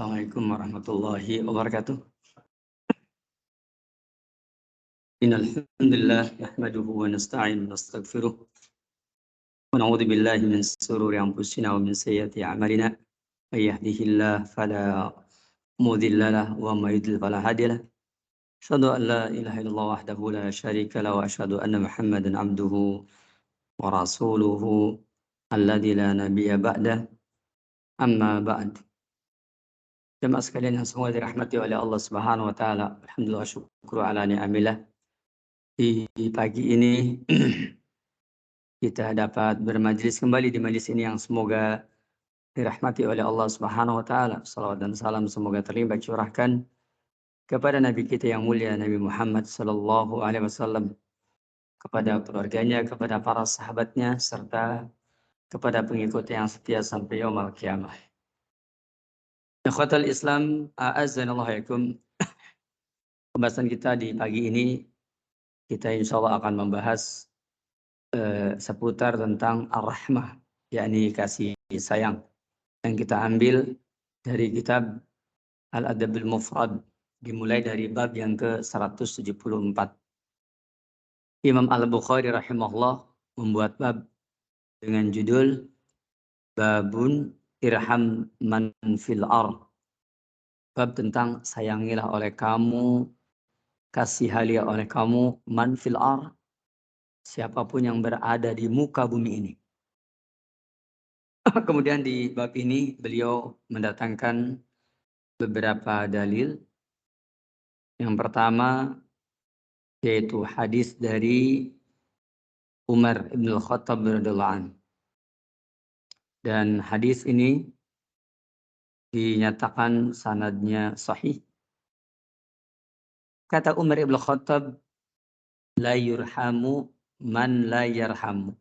Assalamualaikum warahmatullahi wabarakatuh. Innal hamdalillah nahmaduhu wa nasta'inu wa nastaghfiruh wa na'udzu billahi min shururi anfusina wa min sayyiati a'malina. May yahdihillahu fala mudilla lahu wa may yudlil fala hadiya lahu. Asyhadu an la ilaha illallah wahdahu la syarika lahu wa asyhadu anna Muhammadan 'abduhu wa rasuluhu alladzi la nabiyya ba'dah. Amma ba'd. Jemaah sekalian yang semua dirahmati oleh Allah Subhanahu wa taala. Alhamdulillah syukur ala ni'amillah. Di pagi ini kita dapat bermajlis kembali di majlis ini yang semoga dirahmati oleh Allah Subhanahu wa taala. Salawat dan salam semoga terlimpah curahkan kepada Nabi kita yang mulia Nabi Muhammad sallallahu alaihi wasallam, kepada keluarganya, kepada para sahabatnya serta kepada pengikut yang setia sampai yaumul qiyamah. Ikhwatal Islam, a'azzanallahu yaikum. Pembahasan kita di pagi ini kita insya Allah akan membahas seputar tentang ar-rahmah, yakni kasih sayang, yang kita ambil dari kitab Al-Adabul Mufrad, dimulai dari bab yang ke-174. Imam Al-Bukhari rahimahullah membuat bab dengan judul Babun Irham Man Fil Ard. Bab tentang sayangilah oleh kamu, kasihanilah oleh kamu man fil ard, siapapun yang berada di muka bumi ini. Kemudian di bab ini beliau mendatangkan beberapa dalil. Yang pertama yaitu hadis dari Umar bin Khattab radhiyallahu anhu. Dan hadis ini dinyatakan sanadnya sahih. Kata Umar bin Khattab, la yurhamu man la yarhamu.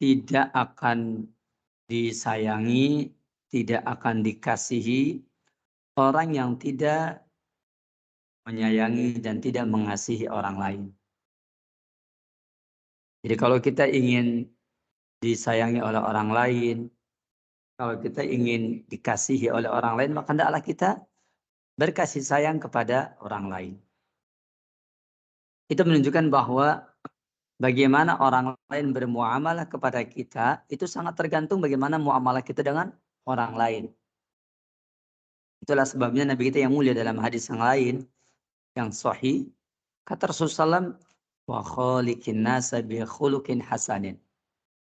Tidak akan disayangi, tidak akan dikasihi orang yang tidak menyayangi dan tidak mengasihi orang lain. Jadi kalau kita ingin disayangi oleh orang lain, kalau kita ingin dikasihi oleh orang lain, maka hendaklah kita berkasih sayang kepada orang lain. Itu menunjukkan bahwa bagaimana orang lain bermuamalah kepada kita, itu sangat tergantung bagaimana muamalah kita dengan orang lain. Itulah sebabnya Nabi kita yang mulia dalam hadis yang lain, yang sahih, kata Rasulullah SAW, wa khaliqin nasa bi khuluqin hasanin.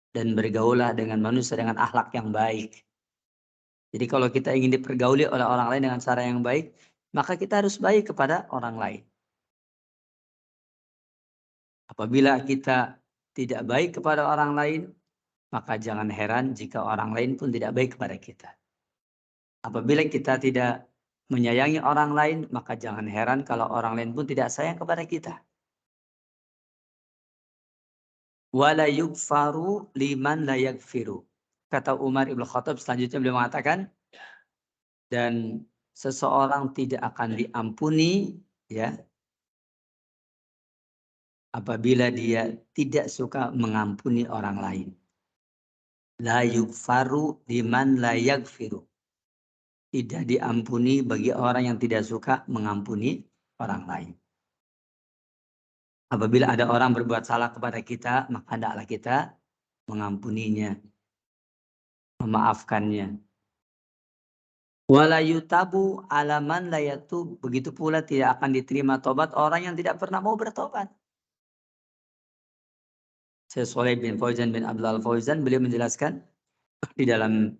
Dan bergaulah dengan manusia dengan akhlak yang baik. Jadi kalau kita ingin dipergauli oleh orang lain dengan cara yang baik, maka kita harus baik kepada orang lain. Apabila kita tidak baik kepada orang lain, maka jangan heran jika orang lain pun tidak baik kepada kita. Apabila kita tidak menyayangi orang lain, maka jangan heran kalau orang lain pun tidak sayang kepada kita. Wala yugfaru liman la yaghfiru. Kata Umar Ibn Khattab selanjutnya beliau mengatakan, dan seseorang tidak akan diampuni ya apabila dia tidak suka mengampuni orang lain. La yugfaru liman la yaghfiru. Tidak diampuni bagi orang yang tidak suka mengampuni orang lain. Apabila ada orang berbuat salah kepada kita, maka hendaklah kita mengampuninya, memaafkannya. Wala yutabu ala man la yatub. Begitu pula tidak akan diterima tobat orang yang tidak pernah mau bertobat. Syekh Shalih bin Fauzan bin Abdul Fauzan beliau menjelaskan di dalam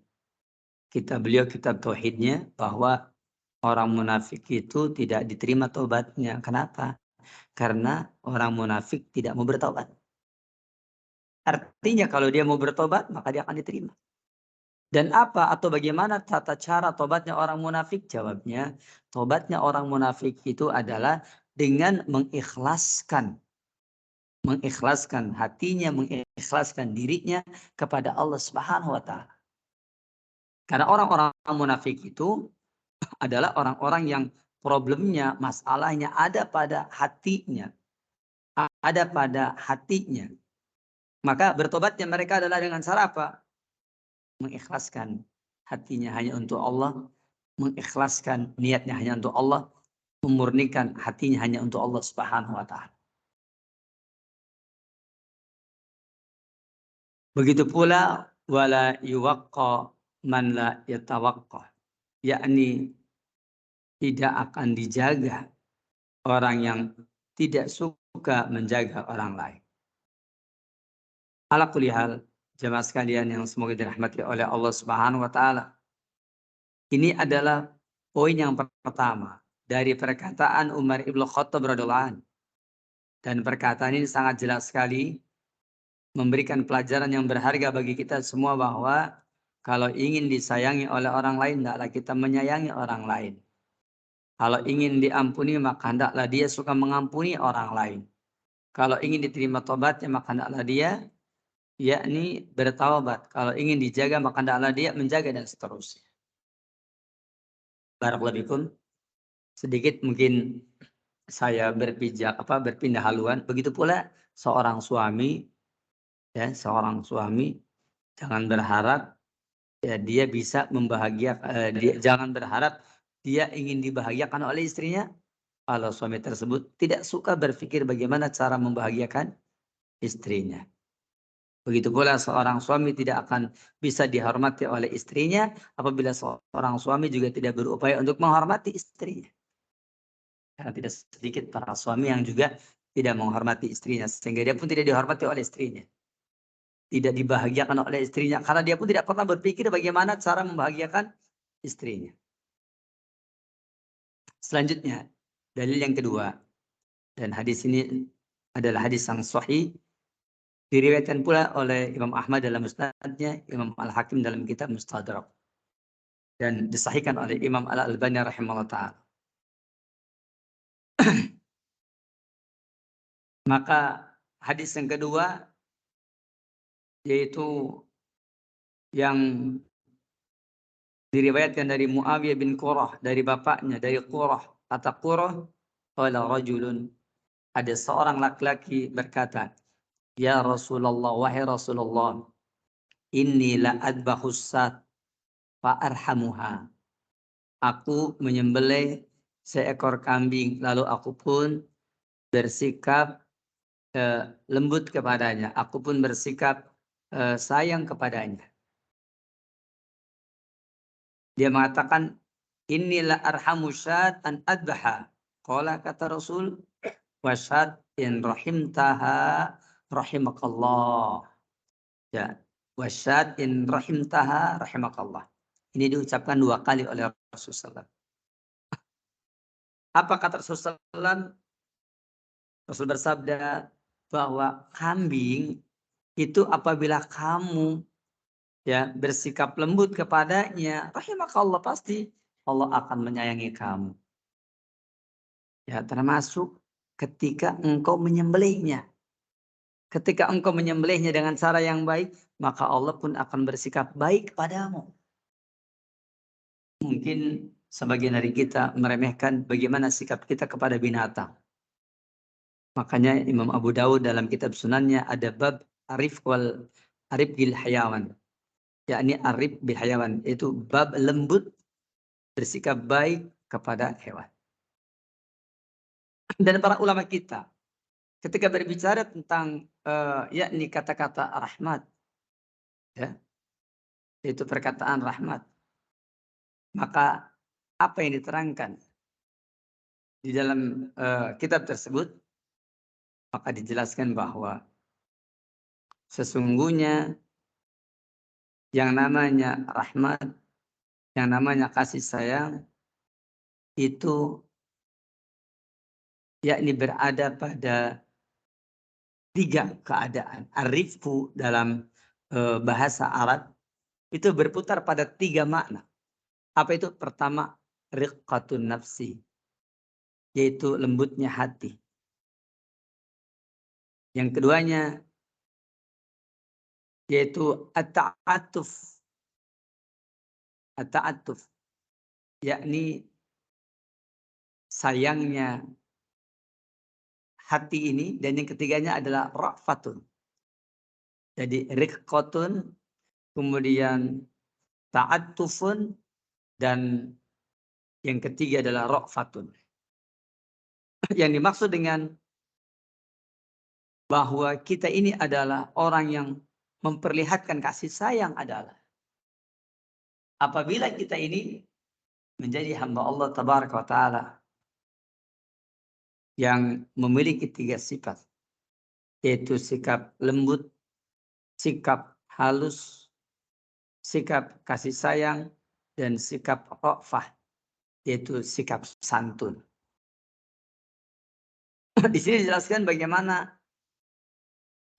kitab beliau, kitab tauhidnya, bahwa orang munafik itu tidak diterima tobatnya. Kenapa? Karena orang munafik tidak mau bertobat. Artinya kalau dia mau bertobat, maka dia akan diterima. Dan apa atau bagaimana tata cara tobatnya orang munafik? Jawabnya, tobatnya orang munafik itu adalah dengan mengikhlaskan hatinya, mengikhlaskan dirinya kepada Allah Subhanahu wa taala. Karena orang-orang munafik itu adalah orang-orang yang problemnya, masalahnya ada pada hatinya. Maka bertobatnya mereka adalah dengan cara apa? Mengikhlaskan hatinya hanya untuk Allah, mengikhlaskan niatnya hanya untuk Allah, memurnikan hatinya hanya untuk Allah Subhanahu wa taala. Begitu pula wala yuwaqqa man la yatawaqqa, yakni tidak akan dijaga orang yang tidak suka menjaga orang lain. Ala kulli hal, jemaah sekalian yang semoga dirahmati oleh Allah Subhanahu wa taala. Ini adalah poin yang pertama dari perkataan Umar Ibn Khattab radhiyallahu anhu. Dan perkataan ini sangat jelas sekali memberikan pelajaran yang berharga bagi kita semua bahwa kalau ingin disayangi oleh orang lain, hendaklah kita menyayangi orang lain. Kalau ingin diampuni, maka hendaklah dia suka mengampuni orang lain. Kalau ingin diterima tobatnya, maka hendaklah dia yakni bertaubat. Kalau ingin dijaga, maka hendaklah dia menjaga dan seterusnya. Barakallahu fikum. Sedikit mungkin saya berpindah haluan. Begitu pula seorang suami, ya, seorang suami jangan berharap ya dia bisa membahagiakan, jangan berharap dia ingin dibahagiakan oleh istrinya kalau suami tersebut tidak suka berpikir bagaimana cara membahagiakan istrinya. Begitu pula seorang suami tidak akan bisa dihormati oleh istrinya apabila seorang suami juga tidak berupaya untuk menghormati istrinya. Karena tidak sedikit para suami yang juga tidak menghormati istrinya sehingga dia pun tidak dihormati oleh istrinya. Tidak dibahagiakan oleh istrinya karena dia pun tidak pernah berpikir bagaimana cara membahagiakan istrinya. Selanjutnya, dalil yang kedua, dan hadis ini adalah hadis yang sahih, diriwayatkan pula oleh Imam Ahmad dalam musnadnya, Imam Al-Hakim dalam kitab Mustadrak, dan disahihkan oleh Imam Al-Albani rahimahullah ta'ala. Maka hadis yang kedua yaitu yang diriwayatkan dari Muawiyah bin Qurrah, dari bapaknya, dari Qurrah. Kata Qurrah, qala rajulun, ada seorang laki-laki berkata, ya Rasulullah, wahai Rasulullah, inni la adbahus sat fa arhamuha. Aku menyembelih seekor kambing, lalu aku pun bersikap lembut kepadanya. Aku pun bersikap sayang kepadanya. Dia mengatakan, inilah arhamu syat an adbaha. Qala kata Rasul, wasyat in rahimtaha rahimakallah. Ya, wasyat in rahimtaha rahimakallah. Ini diucapkan 2 kali oleh Rasulullah. Apa kata Rasulullah? Rasul bersabda bahwa kambing itu apabila kamu ya bersikap lembut kepadanya, rahimakallah, pasti Allah akan menyayangi kamu. Ya, termasuk ketika engkau menyembelihnya. Ketika engkau menyembelihnya dengan cara yang baik, maka Allah pun akan bersikap baik padamu. Mungkin sebagian dari kita meremehkan bagaimana sikap kita kepada binatang. Makanya Imam Abu Dawud dalam kitab sunannya ada bab arif bil hayawan. Yakni arif bil hayawan, itu bab lembut bersikap baik kepada hewan. Dan para ulama kita ketika berbicara tentang yakni kata-kata rahmat, ya, itu perkataan rahmat, maka apa yang diterangkan di dalam kitab tersebut, maka dijelaskan bahwa sesungguhnya yang namanya rahmat, yang namanya kasih sayang itu yakni berada pada 3 keadaan. Arifku dalam bahasa Arab itu berputar pada 3 makna. Apa itu? Pertama, riqqatun nafsi, yaitu lembutnya hati. Yang keduanya yaitu at-ta'atuf. At-ta'atuf, yakni sayangnya hati ini. Dan yang ketiganya adalah ra'fatun. Jadi riqqatun, kemudian ta'attufun, dan yang ketiga adalah ra'fatun. Yang dimaksud dengan bahwa kita ini adalah orang yang memperlihatkan kasih sayang adalah apabila kita ini menjadi hamba Allah Tabaraka wa Ta'ala yang memiliki 3 sifat, yaitu sikap lembut, sikap halus, sikap kasih sayang, dan sikap ra'fah, yaitu sikap santun. Di sini dijelaskan bagaimana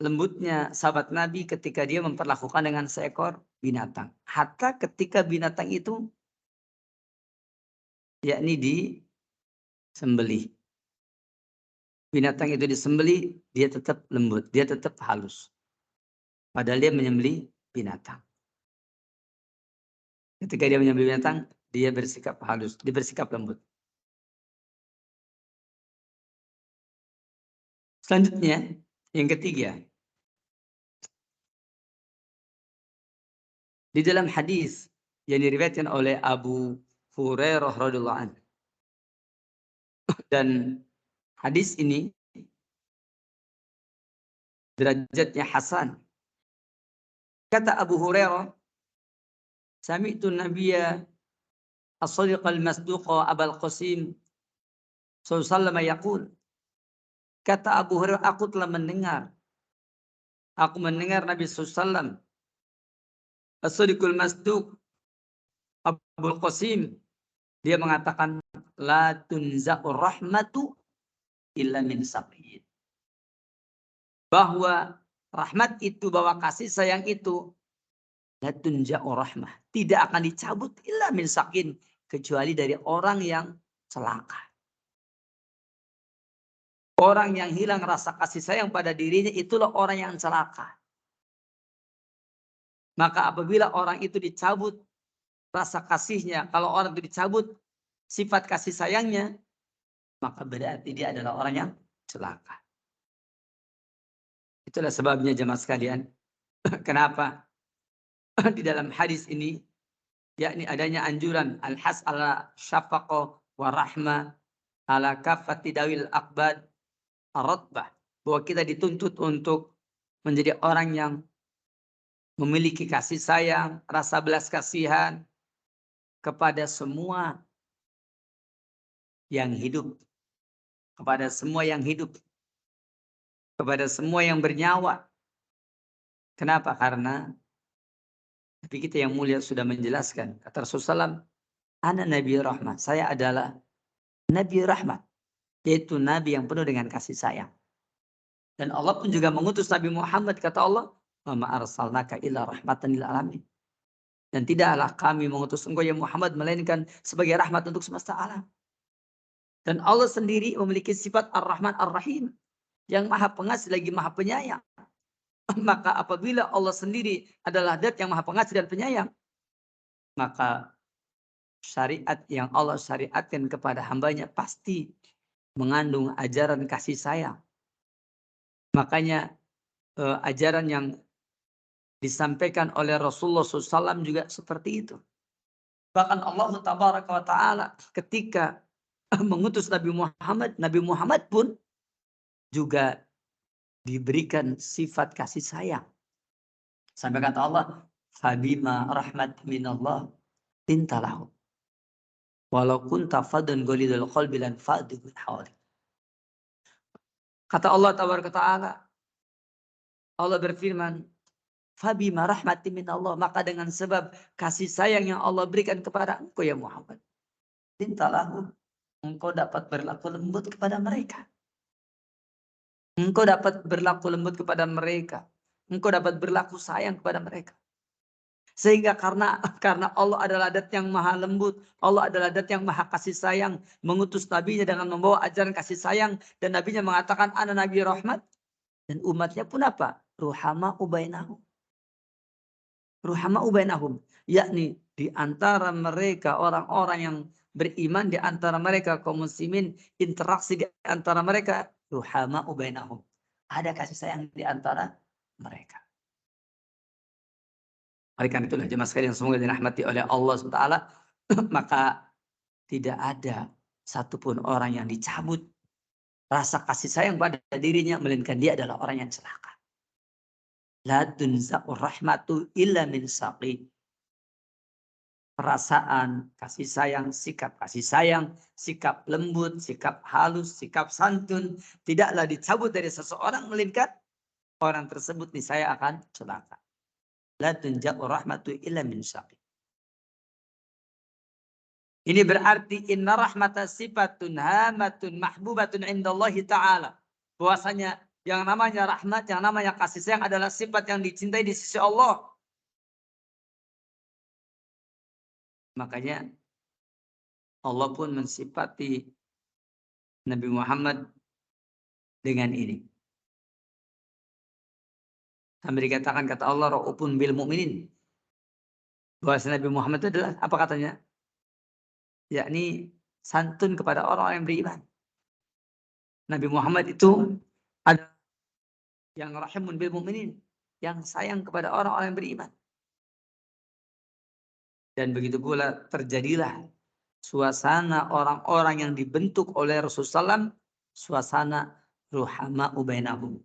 lembutnya sahabat Nabi ketika dia memperlakukan dengan seekor binatang. Hatta ketika binatang itu yakni disembelih. Binatang itu disembelih, dia tetap lembut, dia tetap halus. Padahal dia menyembelih binatang. Ketika dia menyembelih binatang, dia bersikap halus, dia bersikap lembut. Selanjutnya, yang ketiga. Di dalam hadis yang diriwayatkan oleh Abu Hurairah radhiyallahu anhu. Dan hadis ini derajatnya hasan. Kata Abu Hurairah, sami'tu nabiyya as-sadiq al-masduq Abul Qasim sallallahu alaihi wasallam yaqul. Kata Abu Hurairah, aku telah mendengar. Aku mendengar Nabi sallallahu alaihi wasallam as-sadiqul masduq Abul Qasim, dia mengatakan la tunza'ur rahmatu illa min saqin. Bahwa rahmat itu, bahwa kasih sayang itu la tunza'ur rahmah, tidak akan dicabut illa min saqin, kecuali dari orang yang celaka. Orang yang hilang rasa kasih sayang pada dirinya, itulah orang yang celaka. Maka apabila orang itu dicabut rasa kasihnya, kalau orang itu dicabut sifat kasih sayangnya, maka berarti dia adalah orang yang celaka. Itulah sebabnya jemaah sekalian, kenapa di dalam hadis ini yakni adanya anjuran al-has ala syafaqah wa rahmah ala kafati dawil akbad ar-ratbah, bahwa kita dituntut untuk menjadi orang yang memiliki kasih sayang, rasa belas kasihan kepada semua yang hidup, kepada semua yang hidup, kepada semua yang bernyawa. Kenapa? Karena Nabi kita yang mulia sudah menjelaskan. Kata Rasulullah SAW, ana Nabi Rahmat. Saya adalah Nabi Rahmat. Yaitu Nabi yang penuh dengan kasih sayang. Dan Allah pun juga mengutus Nabi Muhammad. Kata Allah, wa ma arsalnaka illa rahmatan lil alamin. Dan tidaklah kami mengutus engkau ya Muhammad melainkan sebagai rahmat untuk semesta alam. Dan Allah sendiri memiliki sifat Ar-Rahman Ar-Rahim, yang maha pengasih lagi maha penyayang. Maka apabila Allah sendiri adalah zat yang maha pengasih dan penyayang, maka syariat yang Allah syariatkan kepada hambanya pasti mengandung ajaran kasih sayang. Makanya ajaran yang disampaikan oleh Rasulullah SAW juga seperti itu. Bahkan Allah Tabaraka wa Ta'ala ketika mengutus Nabi Muhammad pun juga diberikan sifat kasih sayang. Sampai kata Allah, fabima rahmat minallah lintalahu. Walau kunta fadun ghalidul qalbi lan faddu min hawlik. Kata Allah Tabaraka Ta'ala, Allah berfirman, fabima rahmatin minallah, maka dengan sebab kasih sayang yang Allah berikan kepada engkau ya Muhammad, lintalahu, engkau dapat berlaku lembut kepada mereka. Engkau dapat berlaku lembut kepada mereka. Engkau dapat berlaku sayang kepada mereka. Sehingga karena Allah adalah zat yang maha lembut, Allah adalah zat yang maha kasih sayang, mengutus nabinya dengan membawa ajaran kasih sayang, dan nabinya mengatakan ana nabi rahmat, dan umatnya pun apa? Ruhama ubainahum. Ruhama ubainahum, yakni di antara mereka orang-orang yang beriman, di antara mereka kaum muslimin, interaksi di antara mereka ruhama ubainahum. Ada kasih sayang di antara mereka. Oleh karena itulah jemaah sekalian semoga dirahmati oleh Allah SWT, maka tidak ada satupun orang yang dicabut rasa kasih sayang pada dirinya, melainkan dia adalah orang yang celaka. La tunza'ur rahmatu illa min saqi. Perasaan, kasih sayang, sikap lembut, sikap halus, sikap santun tidaklah dicabut dari seseorang, melainkan orang tersebut niscaya akan celaka. La tunza'ur rahmatu illa min saqi. Ini berarti inna rahmata sifatun hamatun mahbubatun indallahi ta'ala. Bahwasanya yang namanya rahmat, yang namanya kasih sayang adalah sifat yang dicintai di sisi Allah. Makanya Allah pun mensifati Nabi Muhammad dengan ini. Sampai dikatakan kata Allah, ra'ufun bil mu'minin. Bahwasanya Nabi Muhammad itu adalah, apa katanya? Yakni santun kepada orang yang beriman. Nabi Muhammad itu ada yang rahimun bil mu'minin, yang sayang kepada orang-orang yang beriman. Dan begitu pula terjadilah suasana orang-orang yang dibentuk oleh Rasulullah SAW, suasana ruhama'u bainahum,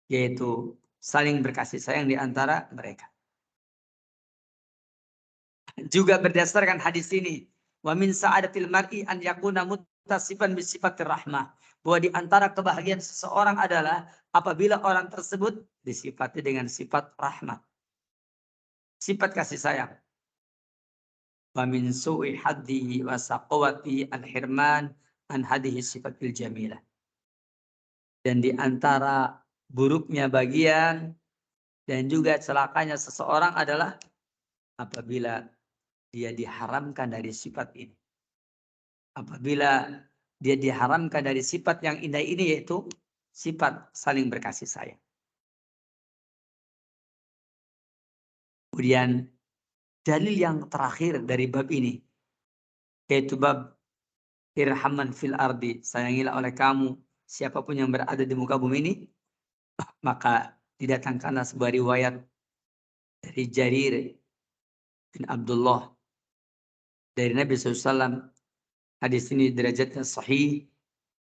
yaitu saling berkasih sayang di antara mereka. Juga berdasarkan hadis ini, wa min sa'adatil mar'i an yakuna muttasifan bi sifatir rahmah, bahwa di antara kebahagiaan seseorang adalah apabila orang tersebut disifati dengan sifat rahmat, sifat kasih sayang. Wa min su'i haddihi wa saqawati al-hirman an hadhihi sifatil jamilah. Dan di antara buruknya bagian dan juga celakanya seseorang adalah apabila dia diharamkan dari sifat ini. Apabila dia diharamkan dari sifat yang indah ini, yaitu sifat saling berkasih sayang. Kemudian dalil yang terakhir dari bab ini, yaitu bab irhaman fil ardi, sayangilah oleh kamu siapapun yang berada di muka bumi ini. Maka didatangkanlah sebuah riwayat dari Jarir bin Abdullah dari Nabi SAW. Hadis ini derajatnya sahih.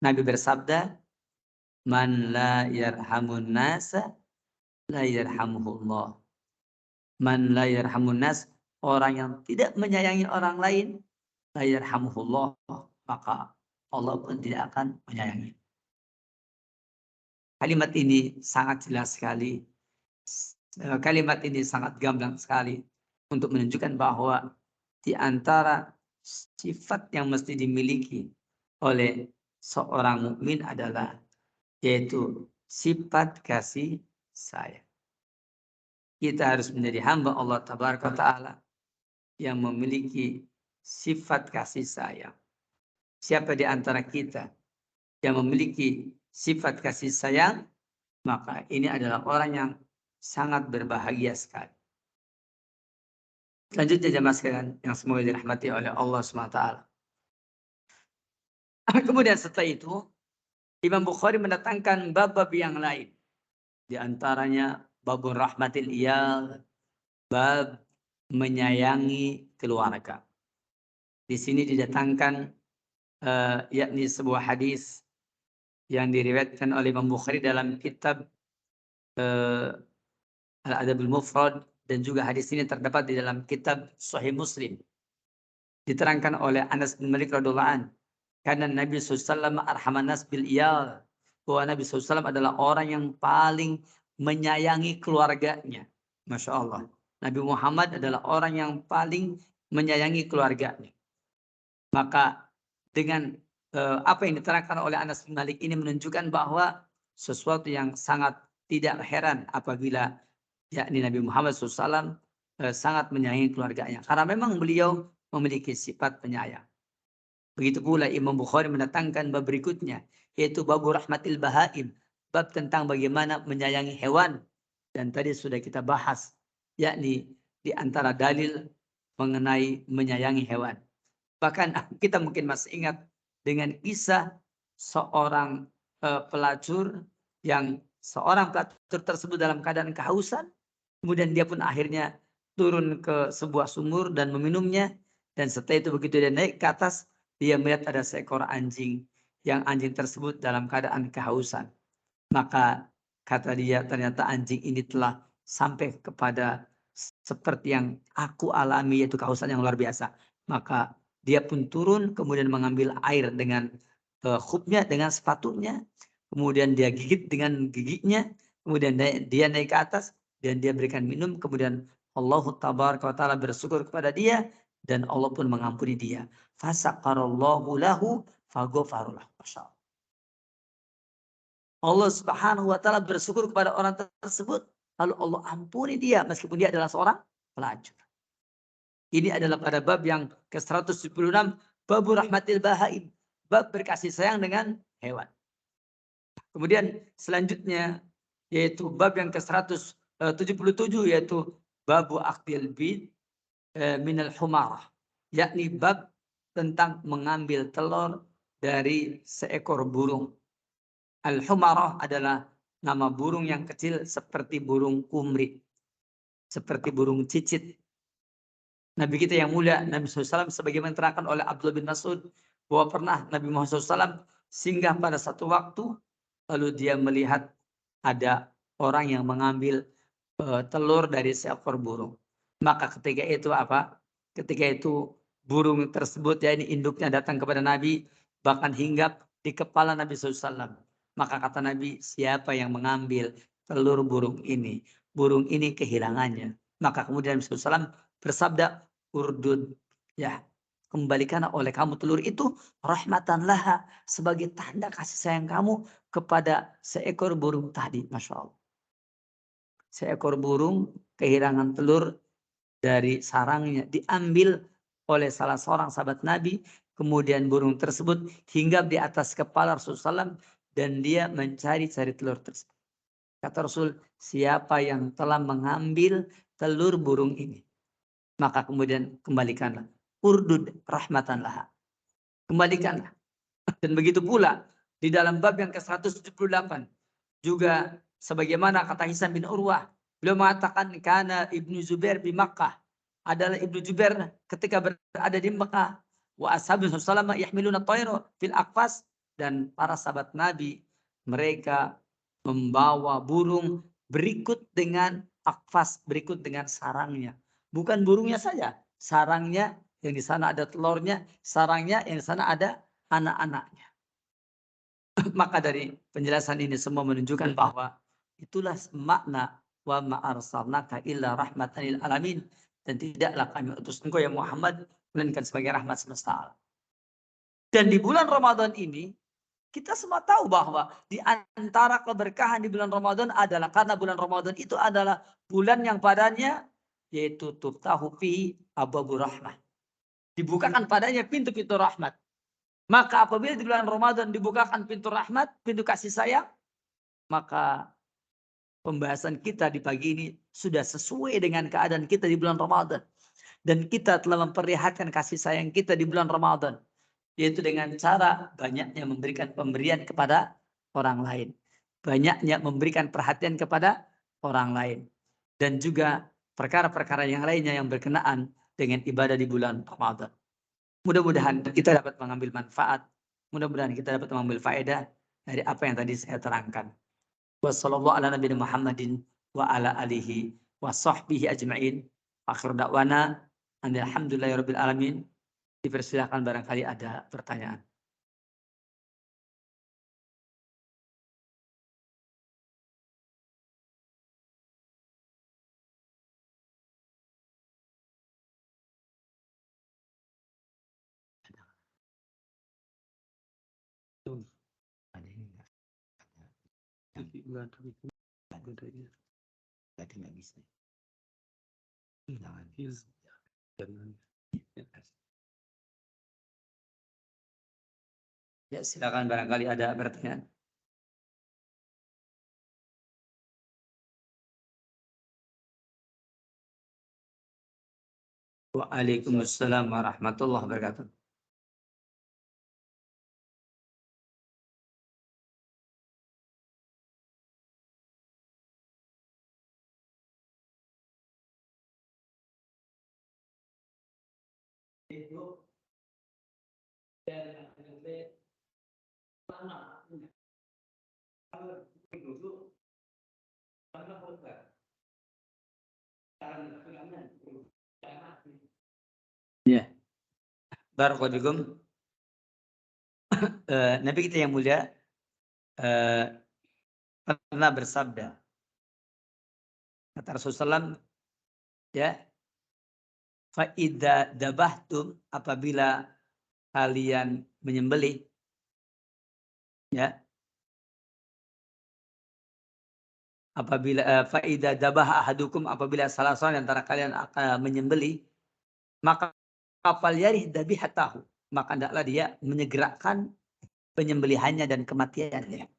Nabi bersabda, man la yarhamun nasa la yarhamuhullah. Man la yarhamun nas, orang yang tidak menyayangi orang lain, la yarhamuhullah, maka Allah pun tidak akan menyayangi. Kalimat ini sangat jelas sekali. Kalimat ini sangat gamblang sekali untuk menunjukkan bahwa di antara sifat yang mesti dimiliki oleh seorang mukmin adalah yaitu sifat kasih sayang. Kita harus menjadi hamba Allah Tabaraka Ta'ala yang memiliki sifat kasih sayang. Siapa di antara kita yang memiliki sifat kasih sayang, maka ini adalah orang yang sangat berbahagia sekali. Selanjutnya jemaah sekalian yang semoga dirahmati oleh Allah SWT. Kemudian setelah itu, Imam Bukhari mendatangkan bab-bab yang lain. Di antaranya babur rahmatil iyal, bab menyayangi keluarga. Di sini didatangkan yakni sebuah hadis yang diriwayatkan oleh Imam Bukhari dalam kitab Al-Adabul Mufrad, dan juga hadis ini terdapat di dalam kitab Sahih Muslim. Diterangkan oleh Anas bin Malik radhiyallahu anhu, karena Nabi SAW arhaman nas bil iyal, bahwa Nabi SAW adalah orang yang paling menyayangi keluarganya. Masya Allah. Nabi Muhammad adalah orang yang paling menyayangi keluarganya. Maka dengan apa yang diterangkan oleh Anas bin Malik ini menunjukkan bahwa sesuatu yang sangat tidak heran apabila yakni Nabi Muhammad SAW sangat menyayangi keluarganya. Karena memang beliau memiliki sifat penyayang. Begitu pula Imam Bukhari mendatangkan bab berikutnya, yaitu bab rahmatil bahaim, bab tentang bagaimana menyayangi hewan. Dan tadi sudah kita bahas, yakni di antara dalil mengenai menyayangi hewan. Bahkan kita mungkin masih ingat dengan kisah seorang pelacur, yang seorang pelacur tersebut dalam keadaan kehausan, kemudian dia pun akhirnya turun ke sebuah sumur dan meminumnya. Dan setelah itu begitu dia naik ke atas, dia melihat ada seekor anjing. Yang anjing tersebut dalam keadaan kehausan. Maka kata dia, ternyata anjing ini telah sampai kepada seperti yang aku alami, yaitu kehausan yang luar biasa. Maka dia pun turun, kemudian mengambil air dengan khufnya, dengan sepatunya. Kemudian dia gigit dengan giginya. Kemudian dia naik ke atas dan dia berikan minum. Kemudian Allah tabaraka wa ta'ala bersyukur kepada dia dan Allah pun mengampuni dia. Fasaqarallahu lahu faghafaralahu. Masya Allah. Allah Subhanahu wa taala bersyukur kepada orang tersebut, lalu Allah ampuni dia meskipun dia adalah seorang pelacur. Ini adalah pada bab yang ke-176, bab rahmatil bahaim, bab berkasih sayang dengan hewan. Kemudian selanjutnya yaitu bab yang ke-177 yaitu babu akhdil bid minal humarah, yakni bab tentang mengambil telur dari seekor burung. Al-humarah adalah nama burung yang kecil seperti burung kumri, seperti burung cicit. Nabi kita yang mulia, Nabi SAW, sebagaimana diterangkan oleh Abdullah bin Mas'ud, bahwa pernah Nabi Muhammad SAW singgah pada satu waktu, lalu dia melihat ada orang yang mengambil telur dari seekor burung. Maka ketika itu apa? Ketika itu burung tersebut, ya ini induknya datang kepada Nabi, bahkan hinggap di kepala Nabi SAW. Maka kata Nabi, siapa yang mengambil telur burung ini? Burung ini kehilangannya. Maka kemudian Nabi SAW bersabda, urdud, ya, kembalikanlah oleh kamu telur itu rahmatan laha, sebagai tanda kasih sayang kamu kepada seekor burung tadi. Masya Allah. Seekor burung kehilangan telur dari sarangnya, diambil oleh salah seorang sahabat Nabi. Kemudian burung tersebut hinggap di atas kepala Rasulullah SAW dan dia mencari-cari telur tersebut. Kata Rasul, siapa yang telah mengambil telur burung ini, maka kemudian kembalikanlah. Urdud rahmatan laha. Kembalikanlah. Dan begitu pula di dalam bab yang ke-178 juga sebagaimana kata Hisam bin Urwah, beliau mengatakan karena Ibnu Zubair di Makkah, adalah Ibnu Zubair ketika berada di Mekah, wa ashabu sallallahu yahmiluna tayra fil aqfas, dan para sahabat Nabi mereka membawa burung berikut dengan akfas, berikut dengan sarangnya. Bukan burungnya saja, sarangnya yang di sana ada telurnya, sarangnya yang di sana ada anak-anaknya. Maka dari penjelasan ini semua menunjukkan bahwa itulah makna wa ma arsalnaka illa rahmatan lil alamin, dan tidaklah kami utus engkau ya Muhammad melainkan sebagai rahmat semesta alam. Dan di bulan Ramadan ini kita semua tahu bahwa di antara keberkahan di bulan Ramadan adalah karena bulan Ramadan itu adalah bulan yang padanya yaitu tuftahu fi abwabur rahmah. Dibukakan padanya pintu-pintu rahmat. Maka apabila di bulan Ramadan dibukakan pintu rahmat, pintu kasih sayang, maka pembahasan kita di pagi ini sudah sesuai dengan keadaan kita di bulan Ramadan. Dan kita telah memperlihatkan kasih sayang kita di bulan Ramadan, yaitu dengan cara banyaknya memberikan pemberian kepada orang lain. Banyaknya memberikan perhatian kepada orang lain. Dan juga perkara-perkara yang lainnya yang berkenaan dengan ibadah di bulan Ramadan. Mudah-mudahan kita dapat mengambil manfaat. Mudah-mudahan kita dapat mengambil faedah dari apa yang tadi saya terangkan. Wassallallahu ala nabiyina Muhammadin wa ala alihi wa sahbihi ajma'in. Akhir da'wana alhamdulillahirabbil alamin. Dipersilakan barangkali ada pertanyaan. Ya, silakan barangkali ada pertanyaan. Waalaikumsalam warahmatullahi wabarakatuh. Ya, barakallahu. Nabi kita yang mulia pernah bersabda, kata Rasulullah, ya, fa'idha dabahtum, apabila kalian menyembelih, ya, apabila fa'idha dabah ahadukum, apabila salah seorang antara kalian akan menyembelih, maka kapal yarih dabihatahu, maka hendaklah dia menyegerakan penyembelihannya dan kematiannya.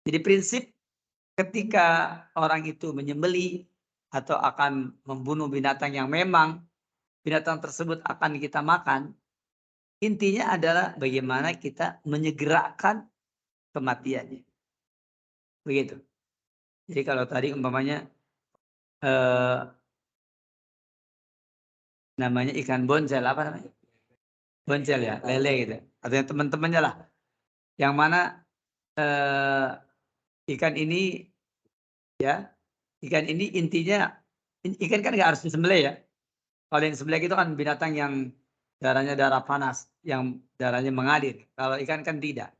Jadi prinsip ketika orang itu menyembelih atau akan membunuh binatang yang memang binatang tersebut akan kita makan, intinya adalah bagaimana kita menyegerakan kematiannya. Begitu. Jadi kalau tadi umpamanya namanya ikan boncel, apa namanya? Boncel ya, lele gitu. Atau yang teman-temannya lah. Yang mana ikan ini, ya, ikan ini intinya, ikan kan nggak harus disembelih ya. Kalau yang disembelih itu kan binatang yang darahnya darah panas, yang darahnya mengalir. Kalau ikan kan tidak.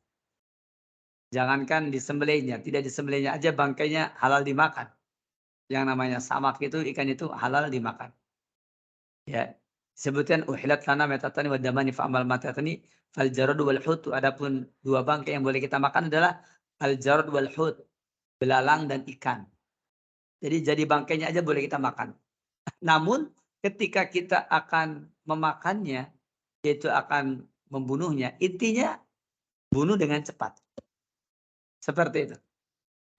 Jangankan disembelihnya, tidak disembelihnya aja bangkainya halal dimakan. Yang namanya samak itu, ikan itu halal dimakan. Ya, sebutkan uhilat lana metatani wa damani fa'amal matatani fal jarad wal hut. Adapun dua bangkai yang boleh kita makan adalah al jarad wal hut, belalang dan ikan. Jadi bangkainya aja boleh kita makan. Namun ketika kita akan memakannya, yaitu akan membunuhnya, intinya bunuh dengan cepat. Seperti itu.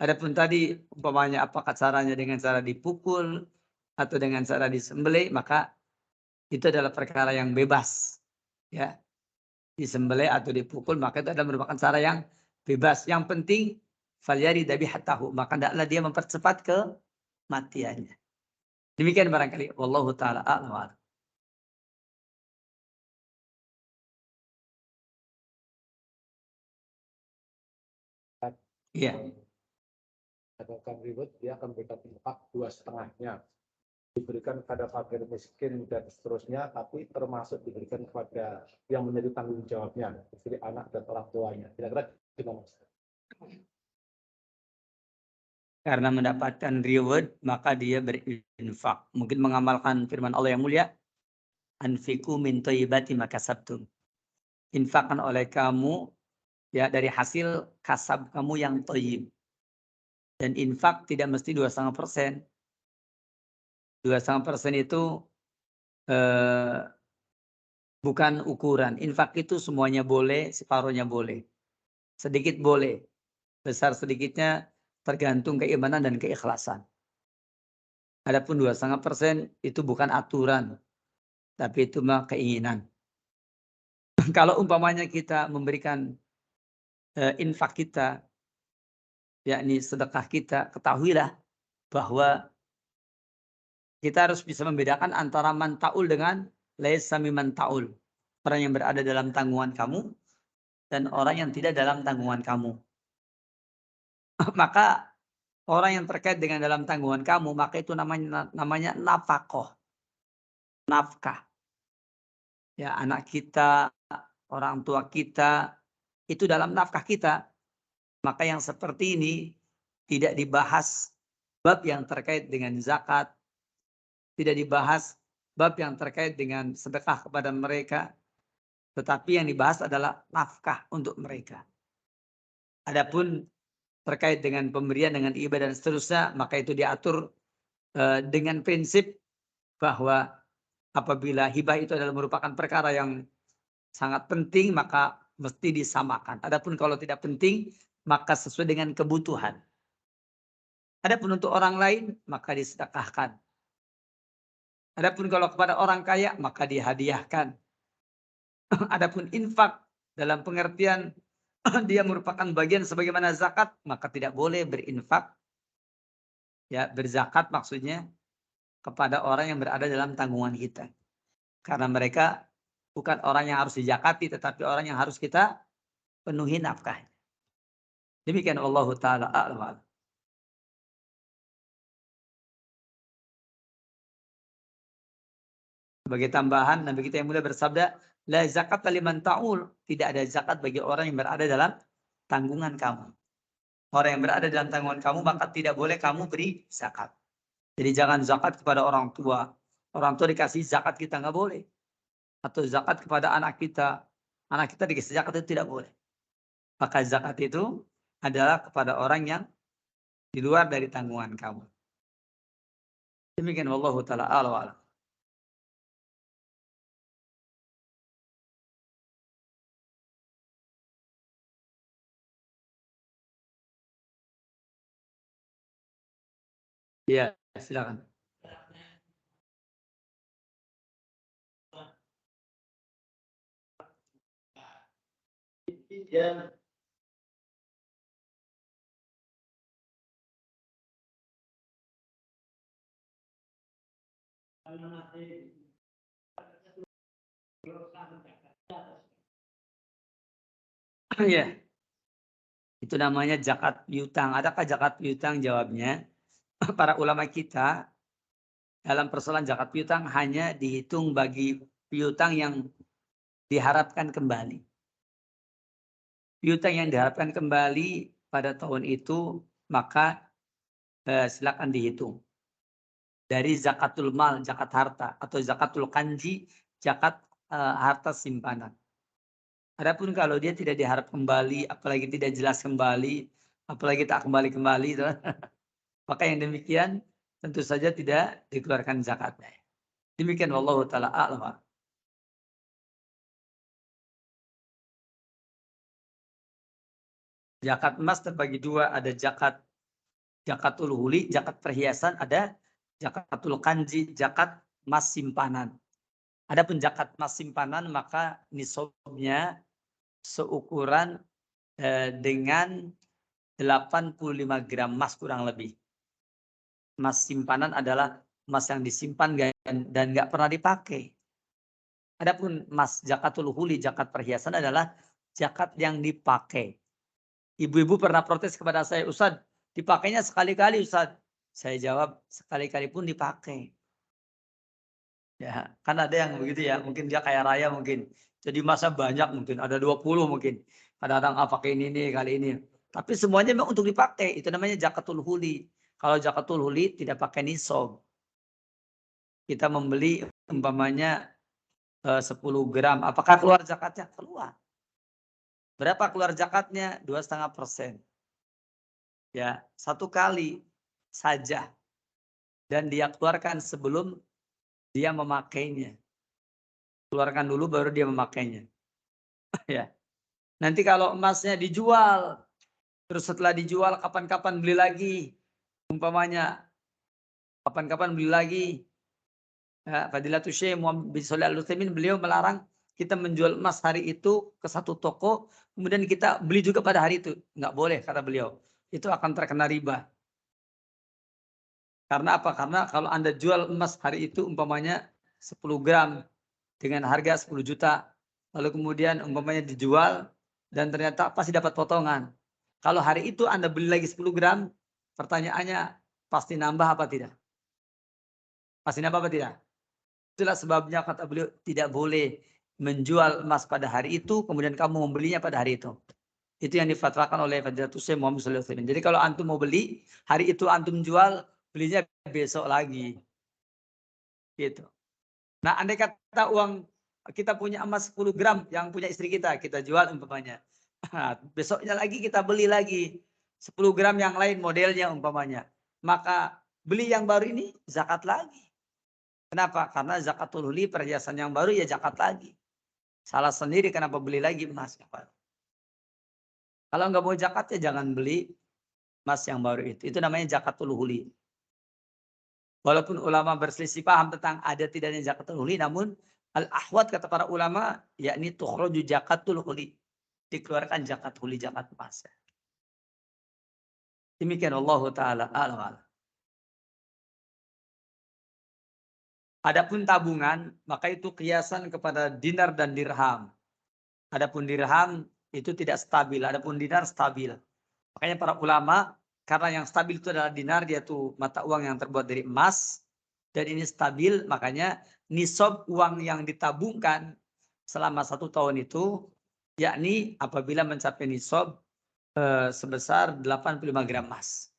Adapun tadi umpamanya apakah caranya dengan cara dipukul atau dengan cara disembelih, maka itu adalah perkara yang bebas. Ya, disembelih atau dipukul maka itu adalah merupakan cara yang bebas. Yang penting falyari dabihatahu, maka hendaklah dia mempercepat kematiannya. Demikian barangkali wallahu taala a'lam. Iya. Adakan reward, dia akan berikan infak 2,5-nya. Diberikan kepada fakir miskin dan seterusnya, tapi termasuk diberikan kepada yang menjadi tanggung jawabnya, istri, anak, dan orang tuanya. Kira-kira gimana? Karena mendapatkan reward, maka dia berinfak. Mungkin mengamalkan firman Allah yang mulia, anfiku min thayyibati ma kasabtum. Infakkan oleh kamu ya dari hasil kasab kamu yang thayyib. Dan infak tidak mesti 2,5%. 2,5% itu bukan ukuran. Infak itu semuanya boleh, separuhnya boleh. Sedikit boleh. Besar sedikitnya tergantung keimanan dan keikhlasan. Adapun 2,5% itu bukan aturan, tapi itu mah keinginan. Kalau umpamanya kita memberikan infak kita, yakni sedekah kita, ketahuilah bahwa kita harus bisa membedakan antara mantaul dengan laisa miman taul. Orang yang berada dalam tanggungan kamu dan orang yang tidak dalam tanggungan kamu. Maka orang yang terkait dengan dalam tanggungan kamu, maka itu namanya nafkah. Nafkah. Ya, anak kita, orang tua kita, itu dalam nafkah kita. Maka yang seperti ini tidak dibahas bab yang terkait dengan zakat, tidak dibahas bab yang terkait dengan sedekah kepada mereka, tetapi yang dibahas adalah nafkah untuk mereka. Adapun terkait dengan pemberian, dengan ibadah dan seterusnya, maka itu diatur dengan prinsip bahwa apabila hibah itu adalah merupakan perkara yang sangat penting, maka mesti disamakan. Adapun kalau tidak penting, maka sesuai dengan kebutuhan. Adapun untuk orang lain, maka disedekahkan. Adapun kalau kepada orang kaya, maka dihadiahkan. Adapun infak dalam pengertian dia merupakan bagian sebagaimana zakat, maka tidak boleh berinfak, ya, berzakat maksudnya kepada orang yang berada dalam tanggungan kita. Karena mereka bukan orang yang harus dizakati, tetapi orang yang harus kita penuhi nafkahnya. Demikian Allah Ta'ala a'lam. Sebagai tambahan, Nabi kita yang mulia bersabda, la zakat liman ta'ul. Tidak ada zakat bagi orang yang berada dalam tanggungan kamu. Orang yang berada dalam tanggungan kamu, maka tidak boleh kamu beri zakat. Jadi jangan zakat kepada orang tua. Orang tua dikasih zakat, kita nggak boleh. Atau zakat kepada anak kita dikasih zakat, itu tidak boleh. Maka zakat itu adalah kepada orang yang di luar dari tanggungan kamu. Demikian wallahu ta'ala a'lam. Ya, silakan. Ya. Ya, itu namanya zakat piutang. Adakah zakat piutang? Jawabnya, para ulama kita dalam persoalan zakat piutang hanya dihitung bagi piutang yang diharapkan kembali. Piutang yang diharapkan kembali pada tahun itu, maka silakan dihitung. Dari zakatul mal, zakat harta, atau zakatul kanji, zakat harta simpanan. Adapun kalau dia tidak diharap kembali, apalagi tidak jelas kembali, apalagi tak kembali-kembali, maka yang demikian tentu saja tidak dikeluarkan zakatnya. Demikian wallahu ta'ala a'lam. Zakat emas terbagi dua, ada zakatul huli, zakat perhiasan, ada zakatul kanji, zakat emas simpanan. Adapun zakat emas simpanan, maka nisabnya seukuran dengan 85 gram emas kurang lebih. Emas simpanan adalah emas yang disimpan dan nggak pernah dipakai. Adapun emas zakatul huli, zakat perhiasan adalah zakat yang dipakai. Ibu-ibu pernah protes kepada saya, Ustaz, dipakainya sekali-kali Ustaz. Saya jawab, sekali-kali pun dipakai. Ya, kan ada yang begitu ya, mungkin dia kaya raya mungkin. Jadi masa banyak mungkin, ada 20 mungkin. Kadang-kadang pakai ini nih, kali ini. Tapi semuanya memang untuk dipakai, itu namanya zakatul huli. Kalau zakatul huli tidak pakai nisab. Kita membeli umpamanya 10 gram, apakah keluar zakatnya? Keluar. Berapa keluar zakatnya? 2,5%. Ya, satu kali saja. Dan dia keluarkan sebelum dia memakainya. Keluarkan dulu baru dia memakainya. Ya. Nanti kalau emasnya dijual, terus setelah dijual kapan-kapan beli lagi. Umpamanya kapan-kapan beli lagi. Ya, Fadilatul Syekh Muhammad bin Shalih Al-Utsaimin, beliau melarang kita menjual emas hari itu ke satu toko, kemudian kita beli juga pada hari itu. Nggak boleh, kata beliau. Itu akan terkena riba. Karena apa? Karena kalau Anda jual emas hari itu umpamanya 10 gram dengan harga 10 juta. Lalu kemudian umpamanya dijual dan ternyata pasti dapat potongan. Kalau hari itu Anda beli lagi 10 gram, pertanyaannya pasti nambah apa tidak? Pasti nambah apa tidak? Itulah sebabnya kata beliau tidak boleh menjual emas pada hari itu, kemudian kamu membelinya pada hari itu. Itu yang difatwakan oleh Fadilatul Syekh Muhammad sallallahu alaihi wasallam. Jadi kalau antum mau beli, hari itu antum jual, belinya besok lagi. Gitu. Nah, andai kata uang kita punya emas 10 gram yang punya istri kita jual umpamanya. Besoknya lagi kita beli lagi 10 gram yang lain modelnya umpamanya. Maka beli yang baru ini zakat lagi. Kenapa? Karena zakatul huli perhiasan yang baru ya zakat lagi. Salah sendiri kenapa beli lagi emas yang baru. Kalau nggak mau zakat ya jangan beli emas yang baru itu. Itu namanya zakatul huli. Walaupun ulama berselisih paham tentang ada tidaknya zakatul huli, namun al-ahwat kata para ulama, yakni tukhraju zakatul huli. Dikeluarkan zakat huli, zakat emas. Demikian Allah Ta'ala a'lam. Adapun tabungan, maka itu kiasan kepada dinar dan dirham. Adapun dirham itu tidak stabil, adapun dinar stabil. Makanya para ulama, karena yang stabil itu adalah dinar, dia itu mata uang yang terbuat dari emas, dan ini stabil, makanya nisab uang yang ditabungkan selama 1 tahun itu, yakni apabila mencapai nisab sebesar 85 gram emas.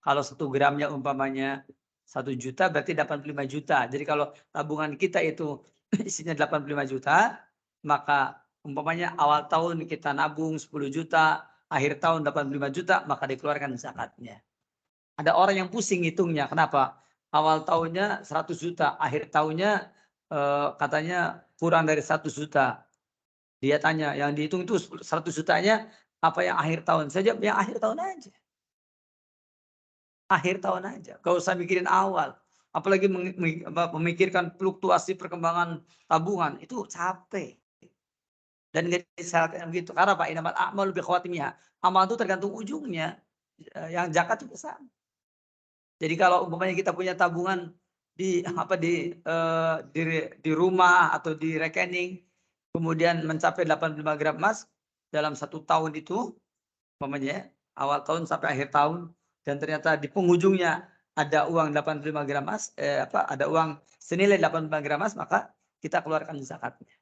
Kalau 1 gramnya umpamanya 1 juta, berarti 85 juta. Jadi kalau tabungan kita itu isinya 85 juta, maka umpamanya awal tahun kita nabung 10 juta, akhir tahun 85 juta, maka dikeluarkan zakatnya. Ada orang yang pusing hitungnya, kenapa? Awal tahunnya 100 juta, akhir tahunnya katanya kurang dari 100 juta. Dia tanya, yang dihitung itu 100 jutanya apa yang akhir tahun? Saya jawab, yang akhir tahun aja. Akhir tahun aja, gak usah mikirin awal. Apalagi memikirkan fluktuasi perkembangan tabungan, itu capek. Dan nggak disyaratkan begitu. Karena Pak, innamal a'malu bikhawatimiha. Amal itu tergantung ujungnya. Yang zakat juga sama. Jadi kalau umpamanya kita punya tabungan di di rumah atau di rekening, kemudian mencapai 85 gram emas dalam 1 tahun itu, umpamanya awal tahun sampai akhir tahun, dan ternyata di penghujungnya ada uang 85 gram emas, ada uang senilai 85 gram emas, maka kita keluarkan zakatnya.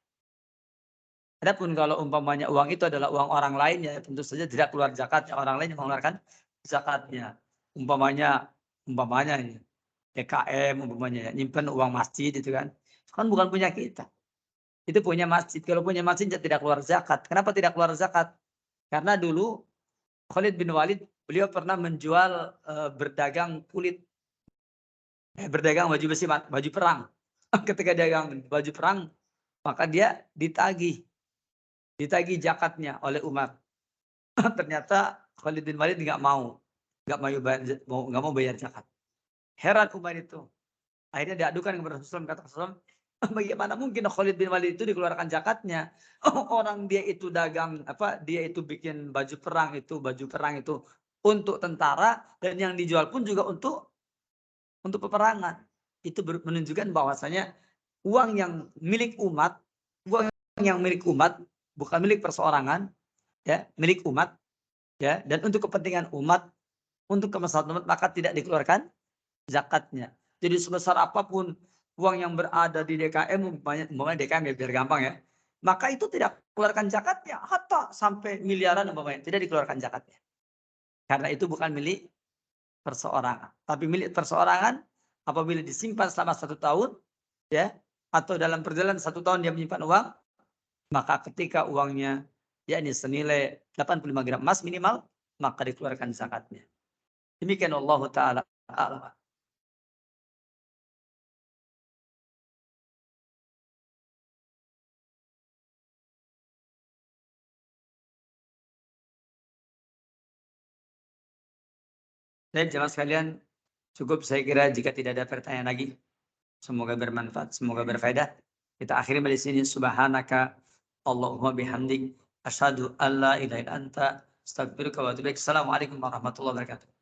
Adapun kalau umpamanya uang itu adalah uang orang lain, ya tentu saja tidak keluar zakatnya, orang lain yang mengeluarkan zakatnya. Umpamanya ini EKM umpamanya ya, nyimpen uang masjid itu kan bukan punya kita. Itu punya masjid. Kalau punya masjid tidak keluar zakat. Kenapa tidak keluar zakat? Karena dulu Khalid bin Walid, beliau pernah menjual berdagang kulit, berdagang baju besi, baju perang. Ketika dagang baju perang, maka dia ditagih zakatnya oleh Umar. Ternyata Khalid bin Walid nggak mau bayar zakat. Heran Umar itu. Akhirnya diadukan kepada Rasulullah, kata Rasulullah, bagaimana mungkin Khalid bin Walid itu dikeluarkan zakatnya? Orang dia itu dagang dia itu bikin baju perang itu untuk tentara, dan yang dijual pun juga untuk peperangan. Itu menunjukkan bahwasanya uang yang milik umat, bukan milik perseorangan, ya, milik umat, ya, dan untuk kepentingan umat, untuk kemaslahatan umat, maka tidak dikeluarkan zakatnya. Jadi sebesar apapun uang yang berada di DKM, umpamanya DKM ya biar gampang ya, maka itu tidak keluarkan zakatnya, hatta sampai miliaran umpamanya tidak dikeluarkan zakatnya. Karena itu bukan milik perseorangan. Tapi milik perseorangan apabila disimpan selama 1 tahun, ya, atau dalam perjalanan 1 tahun dia menyimpan uang, maka ketika uangnya yakni senilai 85 gram emas minimal, maka dikeluarkan zakatnya. Demikian Allah Ta'ala a'lam. Dan jemaah sekalian, cukup saya kira jika tidak ada pertanyaan lagi. Semoga bermanfaat, semoga berfaedah. Kita akhiri di sini. Subhanaka Allahumma bihamdik asyhadu an la ilaha illa anta astaghfiruka wa atubu ilaik. Assalamualaikum warahmatullahi wabarakatuh.